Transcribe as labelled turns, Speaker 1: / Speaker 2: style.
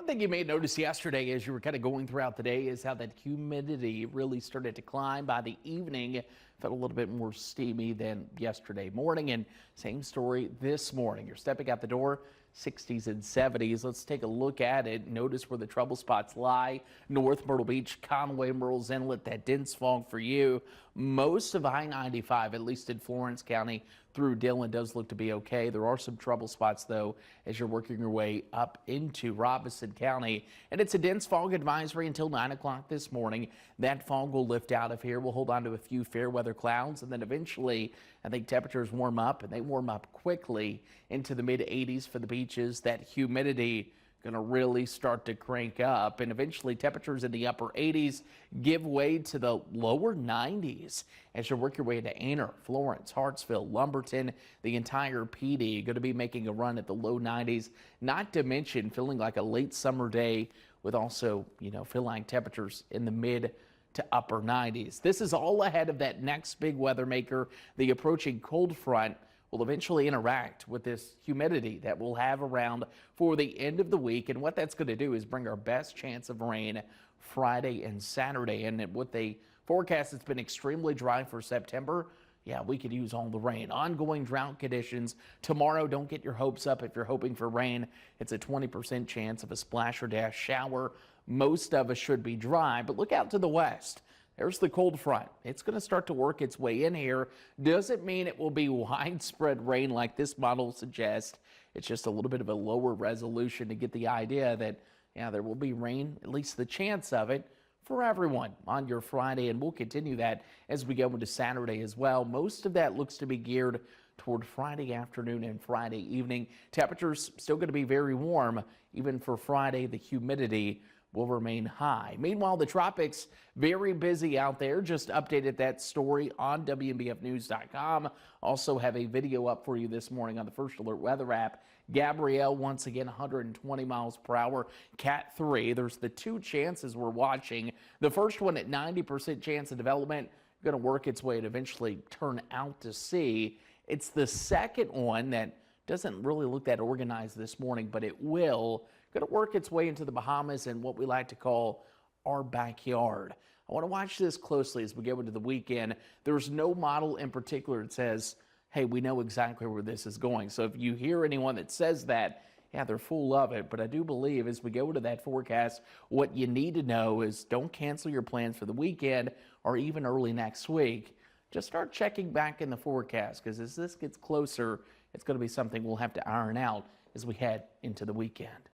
Speaker 1: One thing you may notice yesterday as you were kind of going throughout the day is how that humidity really started to climb by the evening. Felt a little bit more steamy than yesterday morning, and same story this morning. You're stepping out the door, 60s and 70s. Let's take a look at it. Notice where the trouble spots lie. North Myrtle Beach, Conway, Murrells Inlet, that dense fog for you. Most of I-95, at least in Florence County through Dillon, does look to be okay. There are some trouble spots, though, as you're working your way up into Robeson County. And it's a dense fog advisory until 9 o'clock this morning. That fog will lift out of here. We'll hold on to a few fair weather clouds, and then eventually I think temperatures warm up, and they warm up quickly into the mid-80s for the beaches. That humidity going to really start to crank up, and eventually temperatures in the upper 80s give way to the lower 90s as you work your way to Anner, Florence, Hartsville, Lumberton. The entire PD going to be making a run at the low 90s, not to mention feeling like a late summer day with also, feeling temperatures in the mid to upper 90s. This is all ahead of that next big weather maker. The approaching cold front will eventually interact with this humidity that we'll have around for the end of the week. And what that's going to do is bring our best chance of rain Friday and Saturday. And with the forecast, it's been extremely dry for September. Yeah, we could use all the rain. Ongoing drought conditions. Tomorrow, don't get your hopes up if you're hoping for rain. It's a 20% chance of a splash or dash shower. Most of us should be dry, but look out to the west. There's the cold front. It's going to start to work its way in here. Doesn't mean it will be widespread rain like this model suggests. It's just a little bit of a lower resolution to get the idea that, there will be rain, at least the chance of it, for everyone on your Friday. And we'll continue that as we go into Saturday as well. Most of that looks to be geared toward Friday afternoon and Friday evening. Temperatures still going to be very warm. Even for Friday, the humidity will remain high. Meanwhile, the tropics, very busy out there. Just updated that story on WNBFnews.com. Also have a video up for you this morning on the First Alert weather app. Gabrielle, once again, 120 miles per hour. Cat 3, there's the two chances we're watching. The first one at 90% chance of development, going to work its way to eventually turn out to sea. It's the second one that doesn't really look that organized this morning, but it will. Going to work its way into the Bahamas and what we like to call our backyard. I want to watch this closely as we go into the weekend. There's no model in particular that says, hey, we know exactly where this is going. So if you hear anyone that says that, yeah, they're full of it. But I do believe as we go into that forecast, what you need to know is don't cancel your plans for the weekend or even early next week. Just start checking back in the forecast, because as this gets closer, it's going to be something we'll have to iron out as we head into the weekend.